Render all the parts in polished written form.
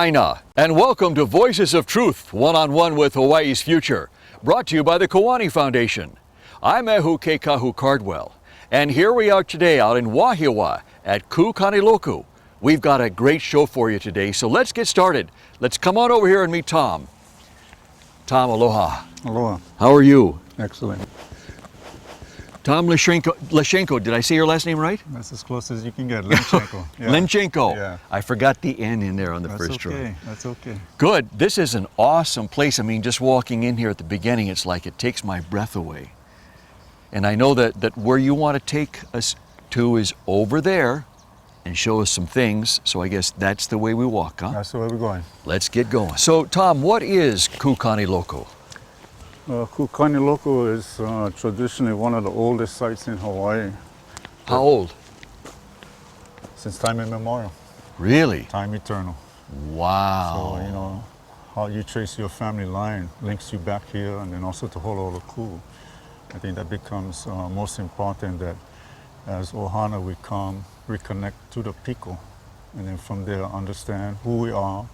Lahaina, and welcome to Voices of Truth, one-on-one with Hawaii's future, brought to you by the Kiwani Foundation. I'm Ehu Kekahu Cardwell, and here we are today out in Wahiawa at Kukaniloko. We've got a great show for you today, so let's get started. Let's come on over here and meet Tom. Tom, aloha. Aloha. How are you? Excellent. Tom Lenchanko, did I say your last name right? That's as close as you can get. Lenchanko. Yeah. Lenchanko. Yeah. I forgot the N in there on the That's first okay. try. That's okay. Good. This is an awesome place. I mean, just walking in here at the beginning, it's like it takes my breath away. And I know that where you want to take us to is over there and show us some things. So I guess that's the way we walk, huh? That's the way we're going. Let's get going. So, Tom, what is Kukaniloko? Kukaniloko is traditionally one of the oldest sites in Hawaii. How old? Since time immemorial. Really? Time eternal. Wow. So, you know, how you trace your family line links you back here and then also to Honolulu. I think that becomes most important, that as Ohana we come, reconnect to the picot, and then from there understand who we are,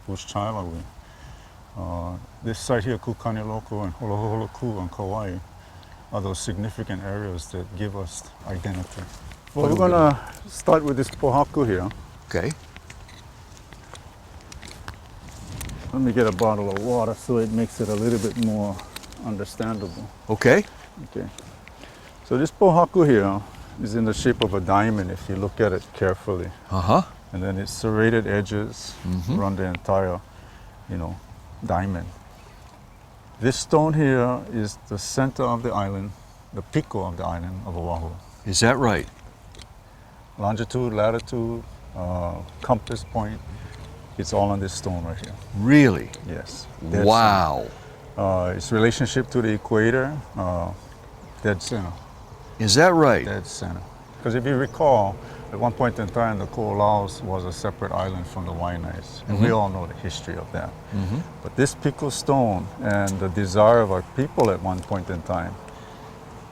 whose child are we. This site here, Kukaniloko and Holoholoku on Kauai, are those significant areas that give us identity. Well, we're going to start with this pohaku here. Okay. Let me get a bottle of water so it makes it a little bit more understandable. Okay. Okay. So this pohaku here is in the shape of a diamond if you look at it carefully. Uh-huh. And then its serrated edges run the entire, diamond. This stone here is the center of the island, the picot of the island of Oahu. Is that right? Longitude, latitude, compass point, it's all on this stone right here. Really? Yes. Wow. Its relationship to the equator, dead center. Is that right? Dead center. Because if you recall, at one point in time, the Ko'olaus was a separate island from the Waianaes, and we all know the history of that. But this picot stone and the desire of our people at one point in time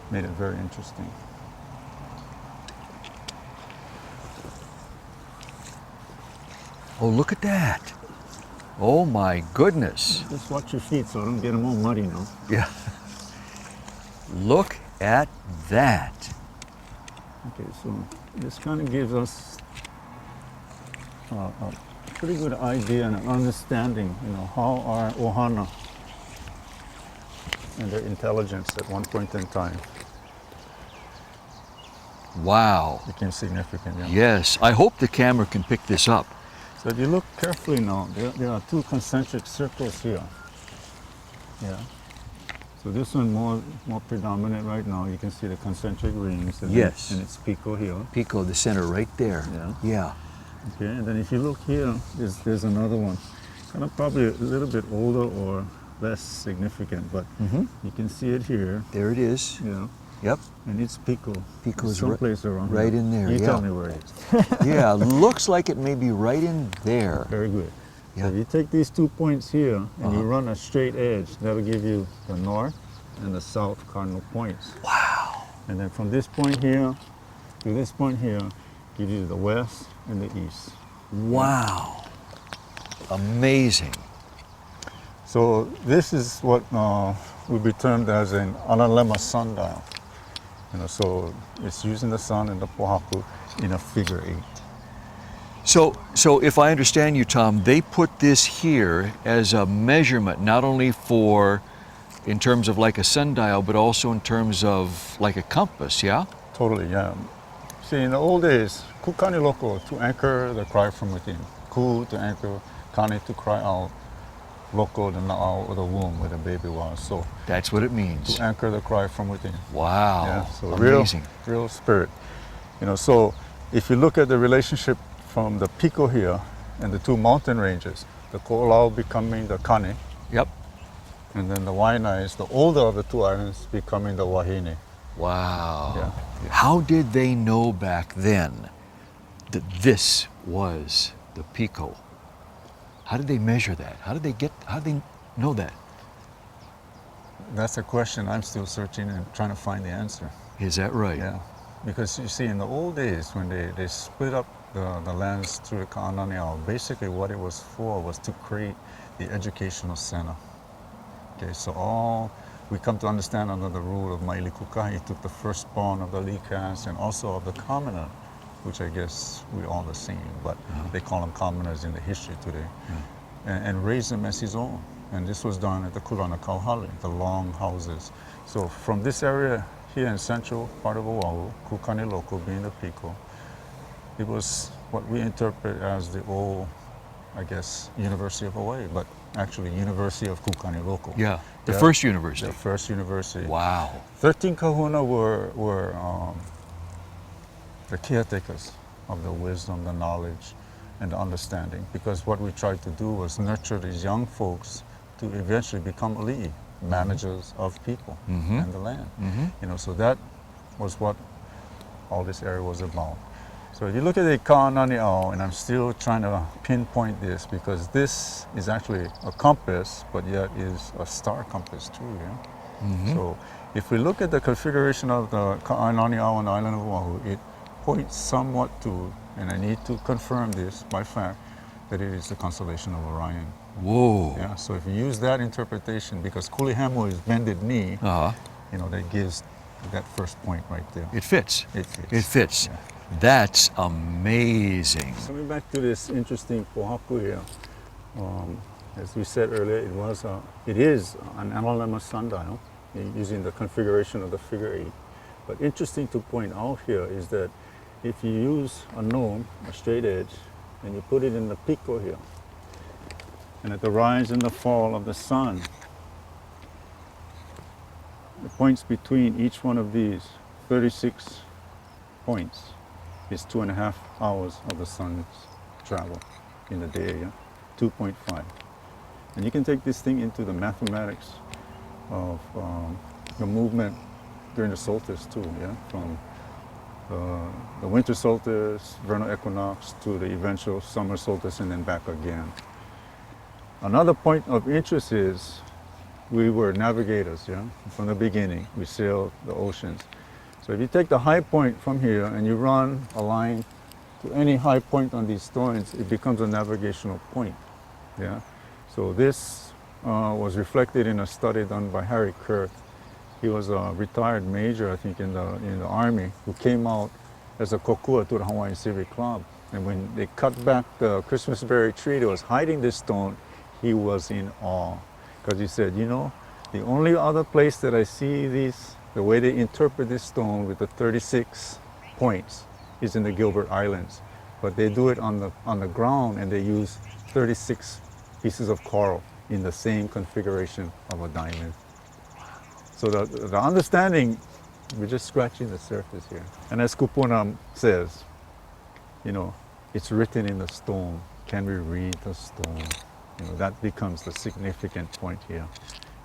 made it very interesting. Oh, look at that. Oh my goodness. Just watch your feet so I don't get them all muddy now. Yeah. Look at that. Okay, so this kind of gives us a pretty good idea and an understanding, how our Ohana and their intelligence at one point in time Wow. became significant. Yeah. Yes. I hope the camera can pick this up. So if you look carefully now, there are two concentric circles here. Yeah. So this one more predominant right now. You can see the concentric rings. And Yes. and it's picot here. Picot, the center right there. Yeah. Yeah. Okay, and then if you look here, there's another one. Kind of probably a little bit older or less significant, but you can see it here. There it is. Yeah. Yep. And it's picot. Picot's someplace around right here. in there. You Yeah. tell me where it is. Yeah. Looks like it may be right in there. Very good. Yeah. So if you take these 2 points here and you run a straight edge, that'll give you the north and the south cardinal points. Wow. And then from this point here to this point here, gives you the west and the east. Wow. Amazing. So this is what would be termed as an analemma sundial. So it's using the sun and the pohaku in a figure 8. So if I understand you, Tom, they put this here as a measurement, not only for in terms of like a sundial, but also in terms of like a compass, yeah? Totally, yeah. See, in the old days, Kukaniloko, to anchor the cry from within. Ku, to anchor, Kani, to cry out. Loko, the na'au, or the womb where the baby was. So That's what it means. to anchor the cry from within. Wow. Yeah, so amazing. real spirit. So if you look at the relationship from the picot here and the two mountain ranges, the Ko'olau becoming the Kani, Yep. and then the Waianaes, the older of the two islands, becoming the Wahine. Wow. Yeah. How did they know back then that this was the picot? How did they measure that? How did they know that? That's a question I'm still searching and trying to find the answer. Is that right? Yeah, because you see, in the old days when they split up the lands through the Kukaniloko, basically what it was for was to create the educational center. Okay, so we come to understand under the rule of Maili Kukai, he took the firstborn of the Likas and also of the commoner, which I guess we're all the same, but they call them commoners in the history today, and raised them as his own. And this was done at the Kukaniloko, the long houses. So from this area here in central part of Oahu, Kukaniloko being the picot, it was what we interpret as the old, I guess, University of Hawaii, but actually University of Kukaniloko. Yeah, the first university. The first university. Wow. 13 kahuna were the caretakers of the wisdom, the knowledge, and the understanding, because what we tried to do was nurture these young folks to eventually become ali'i, managers of people and the land. You know, so that was what all this area was about. So if you look at the Kukaniloko, and I'm still trying to pinpoint this because this is actually a compass, but yet is a star compass too. Yeah. So if we look at the configuration of the Kukaniloko on the island of Oahu, it points somewhat to, and I need to confirm this by fact, that it is the constellation of Orion. Whoa. Yeah. So if you use that interpretation, because Kulihamo is bended knee, you know, that gives that first point right there. It fits. It fits. It fits. Yeah. That's amazing. Coming back to this interesting pohaku here, as we said earlier, it is an analemma sundial using the configuration of the figure 8. But interesting to point out here is that if you use a gnome, a straight edge, and you put it in the picot here, and at the rise and the fall of the sun, the points between each one of these 36 points is 2.5 hours of the sun's travel in the day, yeah? 2.5. And you can take this thing into the mathematics of the movement during the solstice too, yeah? From the winter solstice, vernal equinox, to the eventual summer solstice, and then back again. Another point of interest is we were navigators, yeah? From the beginning, we sailed the oceans. So if you take the high point from here and you run a line to any high point on these stones, it becomes a navigational point. Yeah. So this was reflected in a study done by Harry Kurth. He was a retired major, I think, in the Army, who came out as a kokua to the Hawaiian Civic Club. And when they cut back the Christmas berry tree that was hiding this stone, he was in awe. Because he said, you know, the only other place that I see these, the way they interpret this stone with the 36 points, is in the Gilbert Islands. But they do it on the ground, and they use 36 pieces of coral in the same configuration of a diamond. So the understanding, we're just scratching the surface here. And as Kupuna says, you know, it's written in the stone. Can we read the stone? You know, that becomes the significant point here.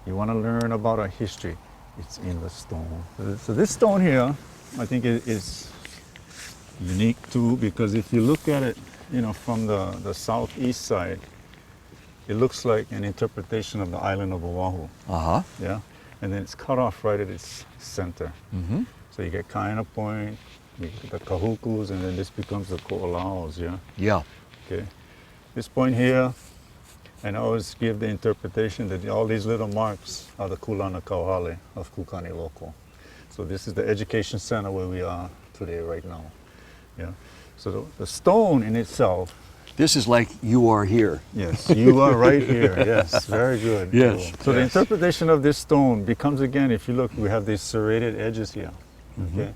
You want to learn about our history, it's in the stone. So this stone here, I think it is unique too, because if you look at it, you know, from the southeast side, it looks like an interpretation of the island of Oahu. Yeah, and then it's cut off right at its center. So you get Kaina Point, you get the Kahukus, and then this becomes the Ko'olaos. Yeah. Yeah. Okay. This point here, and I always give the interpretation that all these little marks are the Kulana Kauhale of Kukaniloko. So this is the education center where we are today, right now. Yeah. So the stone in itself. This is like you are here. Yes, you are right here. Yes, very good. Yes. Cool. So the interpretation of this stone becomes, again, if you look, we have these serrated edges here, okay,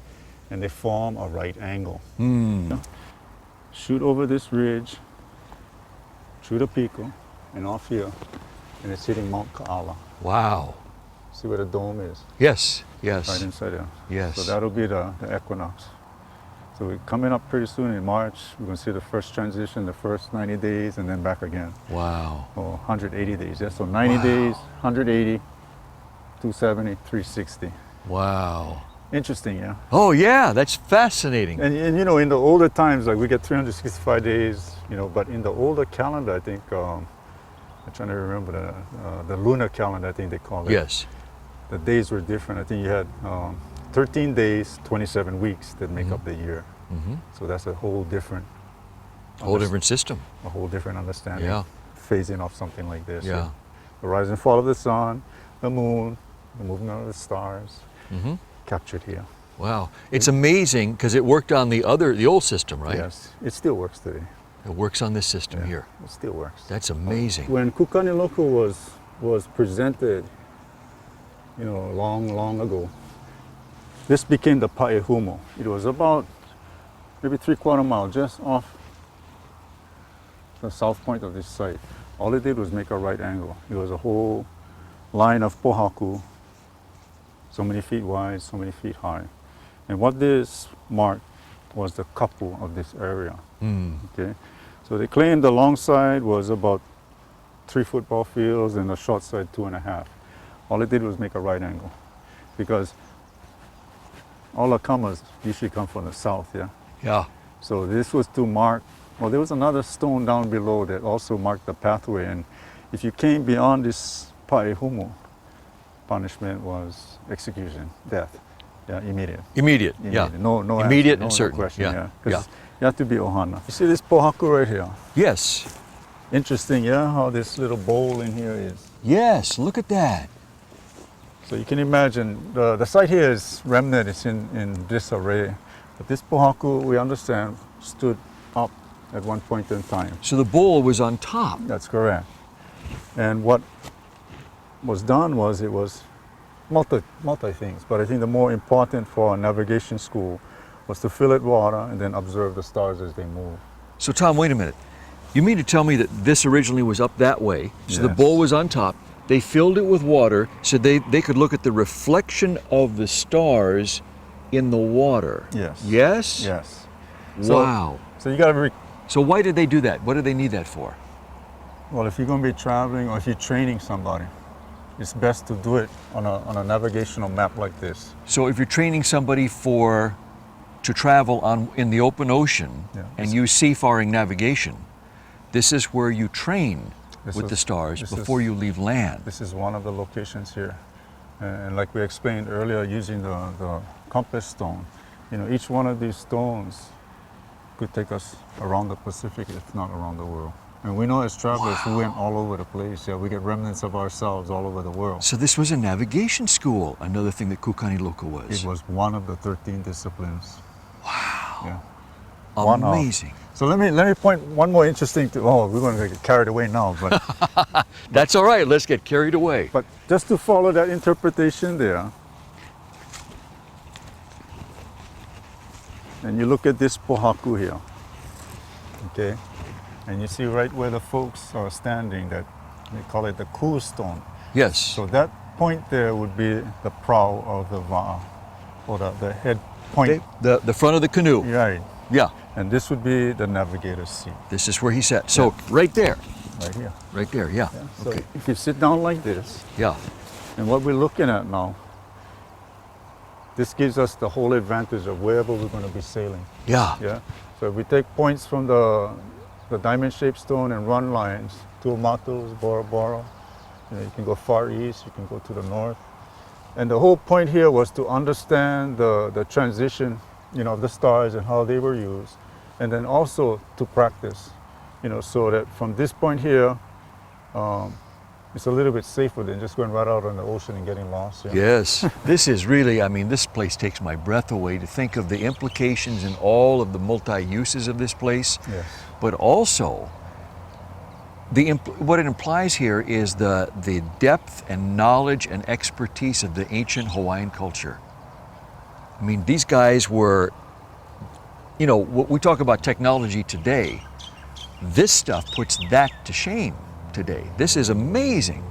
and they form a right angle. Yeah. Shoot over this ridge, through the picot, and off here, and it's hitting Mount Ka'ala. Wow. See where the dome is? Yes, yes. Right inside there. Yes. So that'll be the equinox. So we're coming up pretty soon in March. We're going to see the first transition, the first 90 days, and then back again. Wow. Oh, 180 days. Yeah, so 90 days, 180, 270, 360. Wow. Interesting, yeah? Oh, yeah, that's fascinating. And you know, in the older times, like we get 365 days, you know, but in the older calendar, I think, I'm trying to remember the lunar calendar, I think they call it. Yes. The days were different. I think you had 13 days, 27 weeks that make up the year. So that's a whole different Whole different system. a whole different understanding. Yeah. Phasing of something like this. Yeah. The rise and fall of the sun, the moon, the movement of the stars, Mm-hmm. captured here. Wow. It's amazing because it worked on the old system, right? Yes, it still works today. It works on this system here. It still works. That's amazing. When Kukaniloko was presented, long ago, this became the Paehumo. It was about maybe 3/4 mile just off the south point of this site. All it did was make a right angle. It was a whole line of pohaku, so many feet wide, so many feet high. And what this marked was the kapu of this area. Okay, so they claimed the long side was about 3 football fields and the short side 2.5. All it did was make a right angle, because all the comers usually come from the south, yeah? Yeah. So this was to mark, well, there was another stone down below that also marked the pathway, and if you came beyond this paehumo, punishment was execution, death. Yeah, immediate. Immediate. Yeah. Immediate. No Immediate answer, and no certain. question, Yeah. yeah. Yeah. 'Cause you have to be ohana. You see this pohaku right here? Yes. Interesting, yeah, how this little bowl in here is. Yes. Look at that. So you can imagine, the site here is remnant, it's in disarray. But this pohaku, we understand, stood up at one point in time. So the bowl was on top. That's correct. And what was done was, it was multi things, but I think the more important for a navigation school was to fill it with water and then observe the stars as they move. So Tom, wait a minute. You mean to tell me that this originally was up that way, so the Yes. bowl was on top, they filled it with water so they could look at the reflection of the stars in the water? Yes. Yes? Yes. So- Wow. So you got to So why did they do that? What did they need that for? well, if you're going to be traveling or if you're training somebody, it's best to do it on a navigational map like this. So if you're training somebody to travel in the open ocean Yeah. and use seafaring navigation, this is where you train This with is- the stars this before is- you leave land. This is one of the locations here. And like we explained earlier, using the compass stone, each one of these stones could take us around the Pacific, if not around the world. And we know as travelers, we went all over the place. Yeah, we get remnants of ourselves all over the world. So this was a navigation school, another thing that Kukaniloko was. It was one of the 13 disciplines. Wow. Yeah. One of. Amazing. So let me point one more interesting to, we're going to get carried away now, but That's all right, let's get carried away. but just to follow that interpretation there, and you look at this pohaku here, okay, and you see right where the folks are standing, that they call it the cool stone. Yes. So that point there would be the prow of the va'a, or the head point. The front of the canoe. Right. Yeah. And this would be the navigator's seat, This is where he sat. So right there. right here. Right there, yeah. So Okay. if you sit down like this, Yeah. and what we're looking at now, this gives us the whole advantage of wherever we're going to be sailing. Yeah. Yeah. So if we take points from the diamond-shaped stone and run lines, Tuamatus, Bora Bora, you can go far east, you can go to the north. And the whole point here was to understand the transition, of the stars and how they were used, and then also to practice, so that from this point here, it's a little bit safer than just going right out on the ocean and getting lost. Yeah. Yes. This is really, this place takes my breath away to think of the implications and all of the multi-uses of this place. Yes. But also, what it implies here is the depth and knowledge and expertise of the ancient Hawaiian culture. These guys were, we talk about technology today. This stuff puts that to shame today. This is amazing.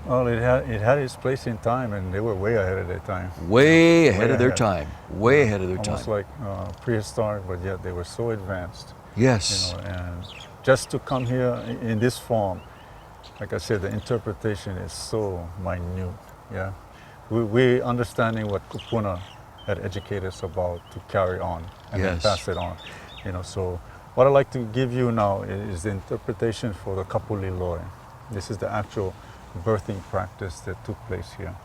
Well, it had its place in time, and they were way ahead of their time. Way ahead Way of their ahead. time. Way ahead of their Almost time. like prehistoric, but yet they were so advanced. Yes. And just to come here in this form, like I said, the interpretation is so minute. Yeah, we understanding what Kupuna had educated us about to carry on and then Yes. pass it on. So what I'd like to give you now is the interpretation for the kapuliloi. This is the actual birthing practice that took place here,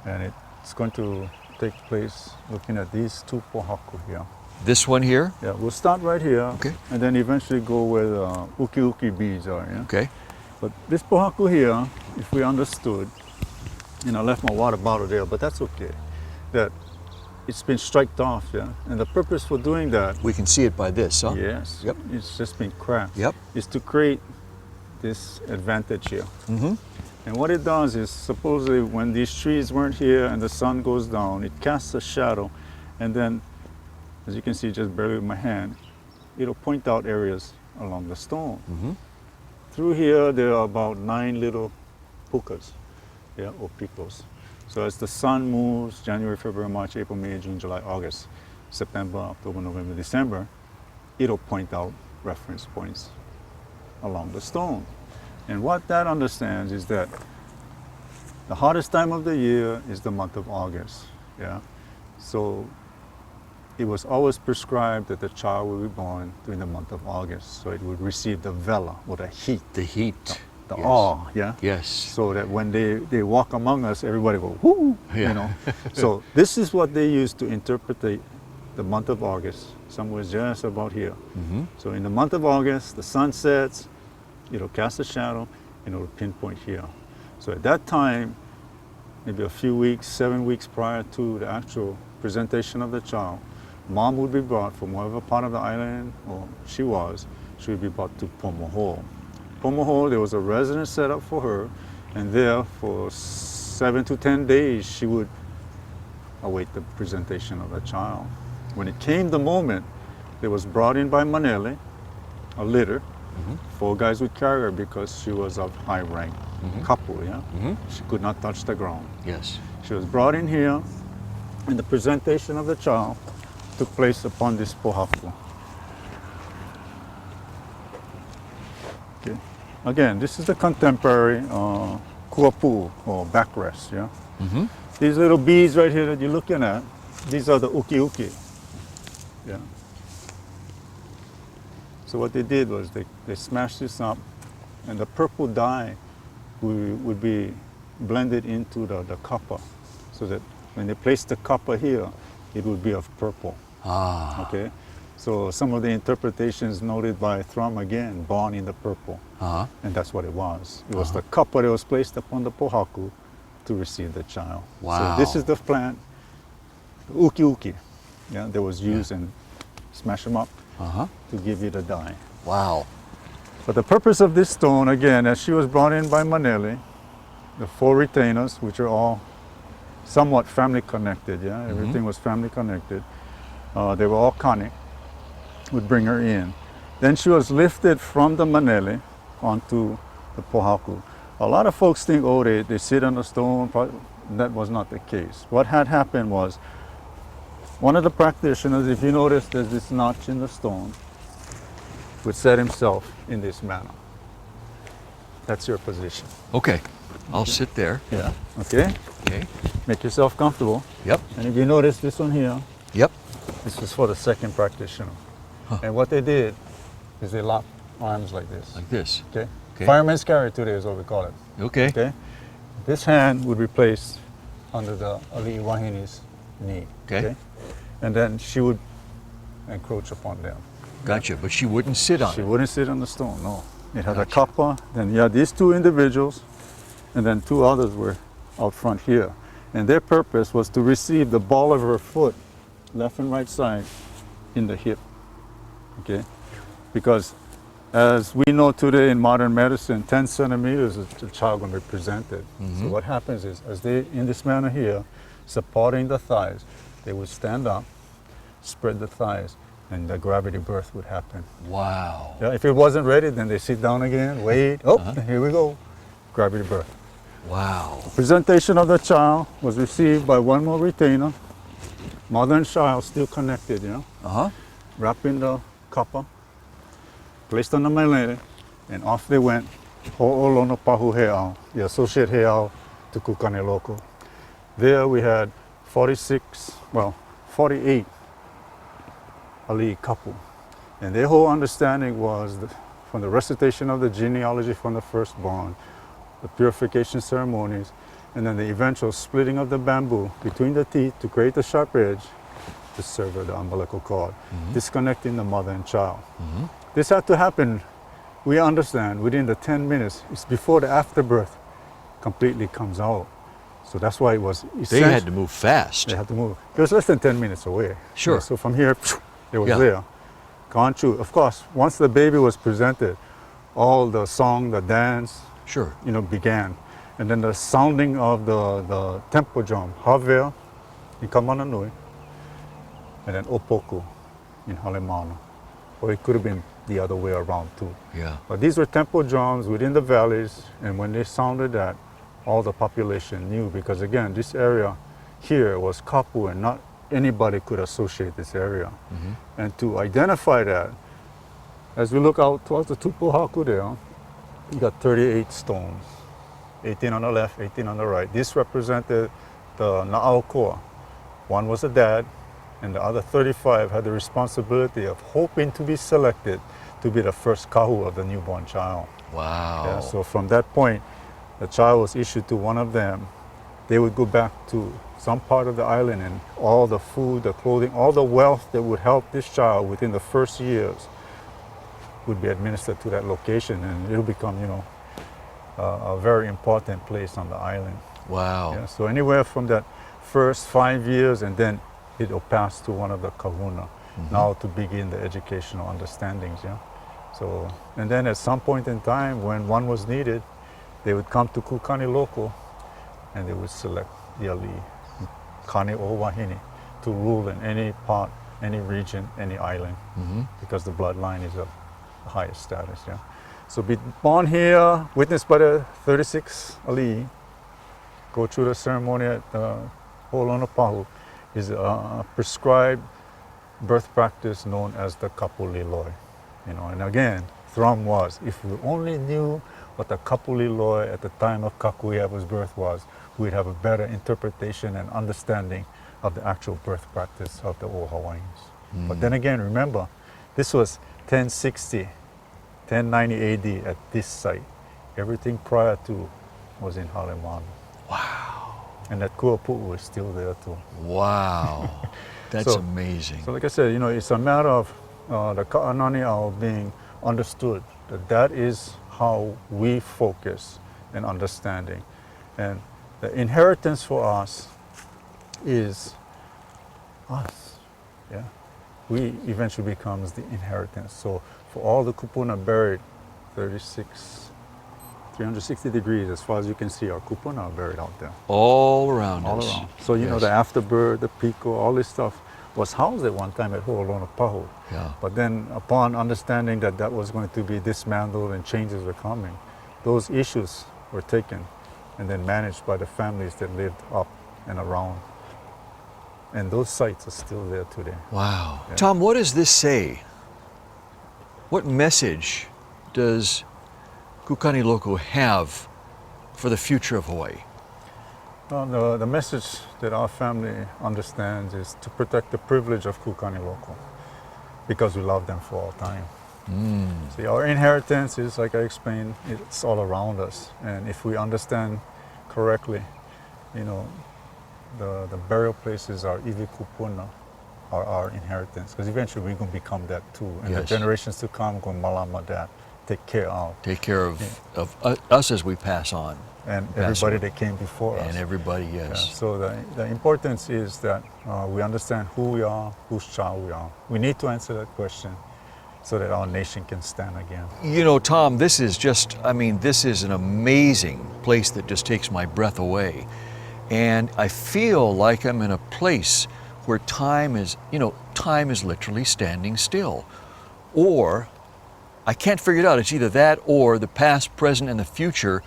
and it's going to take place looking at these two pohaku here. This one here? Yeah, we'll start right here. Okay. And then eventually go where the uki beads are. Yeah? Okay. But this pohaku here, if we understood, and I left my water bottle there, but that's okay, that it's been striked off, yeah? And the purpose for doing that, We can see it by this, huh? yes, Yep. it's just been cracked, Yep. is to create this advantage here. Mm-hmm. And what it does is, supposedly when these trees weren't here and the sun goes down, it casts a shadow, and then, as you can see just barely with my hand, it'll point out areas along the stone. Mm-hmm. Through here, there are about 9 little pukas, yeah, or picos. So as the sun moves, January, February, March, April, May, June, July, August, September, October, November, December, it'll point out reference points along the stone. And what that understands is that the hottest time of the year is the month of August, yeah? So it was always prescribed that the child will be born during the month of August, so it would receive the vela, or the heat, The heat. the Yes. awe, yeah? Yes. So that when they walk among us, everybody go, whoo, Yeah. you know? So this is what they use to interpret the month of August, somewhere just about here. Mm-hmm. So in the month of August, the sun sets, it'll cast a shadow, and it'll pinpoint here. So at that time, maybe a few weeks, 7 weeks prior to the actual presentation of the child, mom would be brought from whatever part of the island, or she would be brought to Pomoho. Pomoho, there was a residence set up for her, and there for 7 to 10 days, she would await the presentation of the child. When it came the moment, it was brought in by Manele, a litter. 4 guys would carry her because she was of high rank, couple, yeah? Mm-hmm. She could not touch the ground. Yes. She was brought in here, and the presentation of the child took place upon this pohaku. Okay. Again, this is the contemporary kuapu, or backrest, yeah? Mm-hmm. These little beads right here that you're looking at, these are the uki. Yeah. So what they did was they smashed this up, and the purple dye would be blended into the copper, so that when they placed the copper here, it would be of purple. Ah. Okay? So some of the interpretations noted by Thrum again, born in the purple. Uh-huh. And that's what it was. It was the copper that was placed upon the pohaku to receive the child. Wow. So this is the plant, uki, yeah, that was used, and smash them up Uh-huh. to give you the dye. Wow. But the purpose of this stone, again, as she was brought in by Manele, the 4 retainers, which are all somewhat family connected, yeah, everything was family connected. They were all conic, would bring her in. Then she was lifted from the Manele onto the pohaku. A lot of folks think, oh, they sit on the stone. That was not the case. What had happened was, one of the practitioners, if you notice there's this notch in the stone, would set himself in this manner. That's your position. Okay. I'll sit there. Yeah. Okay? Okay. Make yourself comfortable. Yep. And if you notice this one here, Yep. this was for the second practitioner. And what they did is they locked arms like this. Like this. Okay? Okay. Fireman's carry today is what we call it. Okay. Okay? This hand would be placed under the Ali'i Wahini's knee. Okay. And then she would encroach upon them. Gotcha. But she wouldn't sit on She it. wouldn't sit on the stone, no. It had a Gotcha. copper, then you had these 2 individuals, and then 2 others were out front here. And their purpose was to receive the ball of her foot, left and right side, in the hip. Okay? Because as we know today in modern medicine, 10 centimeters is the child going to be presented. So what happens is, as they, in this manner here, supporting the thighs, they would stand up, spread the thighs, and the gravity birth would happen. Wow. Yeah, if it wasn't ready, then they sit down again, wait, here we go, gravity birth. Wow. Presentation of the child was received by 1 more retainer, mother and child still connected, you know, Uh-huh. wrapped in the copper, placed on the malele, and off they went, ho'olono pahu heao, the associate heao to Kukaniloko. There we had 48 Ali'i couple. And their whole understanding was from the recitation of the genealogy from the firstborn, the purification ceremonies, and then the eventual splitting of the bamboo between the teeth to create the sharp edge, to sever the umbilical cord, disconnecting the mother and child. This had to happen, we understand, within the 10 minutes. It's before the afterbirth completely comes out. So that's why it was essential. They had to move fast. They had to move. It was less than 10 minutes away. Sure. So from here, it was Yeah. there. Gone through. Of course, once the baby was presented, all the song, the dance, Sure. began. And then the sounding of the tempo drum, Havel in Kamananui, and then Opoku in Halemana. Or it could have been the other way around too. Yeah. But these were tempo drums within the valleys, and when they sounded that, all the population knew, because again, this area here was Kapu, and not anybody could associate this area. And to identify that, as we look out towards the Tupuhaku there, you got 38 stones, 18 on the left, 18 on the right. This represented the Na'aokoa. One was a dad, and the other 35 had the responsibility of hoping to be selected to be the first kahu of the newborn child. Wow. Yeah, so from that point, the child was issued to one of them. They would go back to some part of the island, and all the food, the clothing, all the wealth that would help this child within the first years would be administered to that location, and it'll become, a very important place on the island. Wow. Yeah, so anywhere from that first 5 years, and then it'll pass to one of the kahuna, now to begin the educational understandings. Yeah. So, and then at some point in time, when one was needed, they would come to Kukaniloko, and they would select the ali, Kane o Wahine, to rule in any part, any region, any island, because the bloodline is of the highest status. Yeah. So be born here, witnessed by the 36 ali, go through the ceremony at Holonopahu, is a prescribed birth practice known as the kapuliloi. And again, Thrum was, if we only knew what the kapuliloi at the time of Kakuyaba's birth was, we'd have a better interpretation and understanding of the actual birth practice of the old Hawaiians. But then again, remember, this was 1060, 1090 AD at this site. Everything prior to was in Halemanu. Wow. And that Kuapu'u is still there too. Wow. That's So- amazing. So like I said, it's a matter of the Ka'anani'au being understood, that is how we focus in understanding. And the inheritance for us is us. Yeah, we eventually becomes the inheritance. So for all the kupuna buried, 360 degrees, as far as you can see, our kupuna are buried out there, All around all us. around. So Yes. the afterbirth, the picot, all this stuff was housed at one time at Ho'olonopahu. Yeah. But then upon understanding that that was going to be dismantled and changes were coming, those issues were taken and then managed by the families that lived up and around. And those sites are still there today. Wow. Yeah. Tom, what does this say? What message does Kukaniloko have for the future of Hawaii? Well, the message that our family understands is to protect the privilege of Kukaniloko, because we love them for all time. See, our inheritance is, like I explained, it's all around us. And if we understand correctly, the burial places are ivikupuna, are our inheritance, because eventually we're going to become that too. And the Yes. generations to come going to malama that, take care of. Take care of us as we pass on. And Pass everybody on. that came before us. And everybody, Yeah, yes. so the importance is that we understand who we are, whose child we are. We need to answer that question so that our nation can stand again. Tom, this is this is an amazing place that just takes my breath away. And I feel like I'm in a place where time is literally standing still. Or, I can't figure it out. It's either that or the past, present, and the future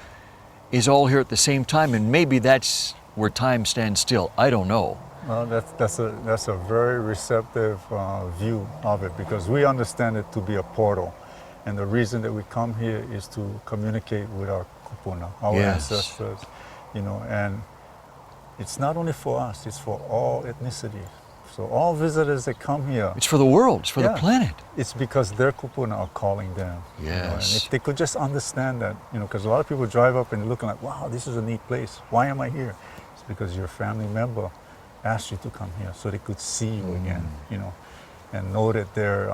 is all here at the same time, and maybe that's where time stands still. I don't know. Well, that's a very receptive view of it, because we understand it to be a portal. And the reason that we come here is to communicate with our kupuna, our Yes. ancestors, and it's not only for us, it's for all ethnicities. So all visitors that come here, It's for the world. It's for the Yeah. planet. it's because their kupuna are calling them. And Yes. if they could just understand that, because a lot of people drive up and they're looking like, wow, this is a neat place. Why am I here? It's because your family member ask you to come here so they could see you again, you know, and know that their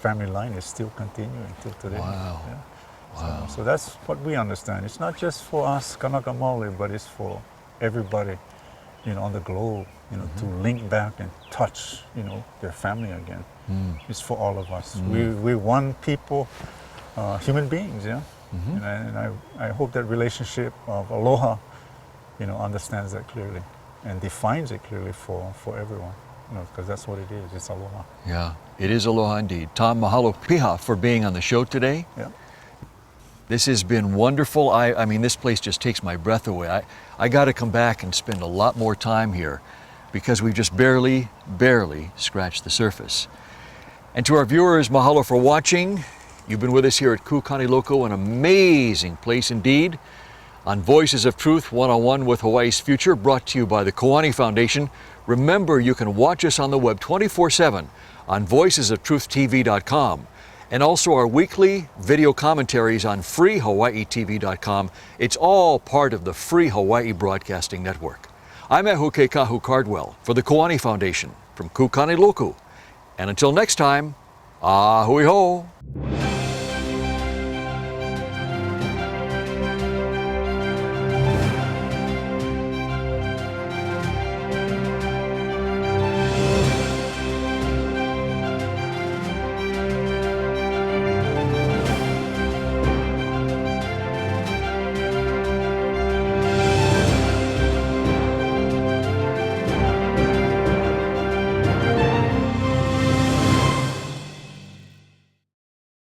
family line is still continuing till today. Wow. Yeah. Wow. So that's what we understand. It's not just for us Kanaka Maoli, but it's for everybody, you know, on the globe, you know, to link back and touch, you know, their family again. It's for all of us. We're one people, human beings, yeah. And I hope that relationship of aloha, you know, understands that clearly and defines it clearly for everyone, you know, because that's what it is. It's aloha. Yeah, it is aloha indeed. Tom, mahalo piha for being on the show today. Yeah. This has been wonderful. I mean, this place just takes my breath away. I got to come back and spend a lot more time here because we've just barely scratched the surface. And to our viewers, mahalo for watching. You've been with us here at Kukaniloko, an amazing place indeed, on Voices of Truth, one-on-one with Hawaii's Future, brought to you by the Kuani Foundation. Remember, you can watch us on the web 24/7 on voicesoftruth.tv.com. and also our weekly video commentaries on freehawaiitv.com. It's all part of the Free Hawaii Broadcasting Network. I'm Ehu Keikahu Cardwell for the Kuani Foundation from Kukaniloko. And until next time, ahui ho!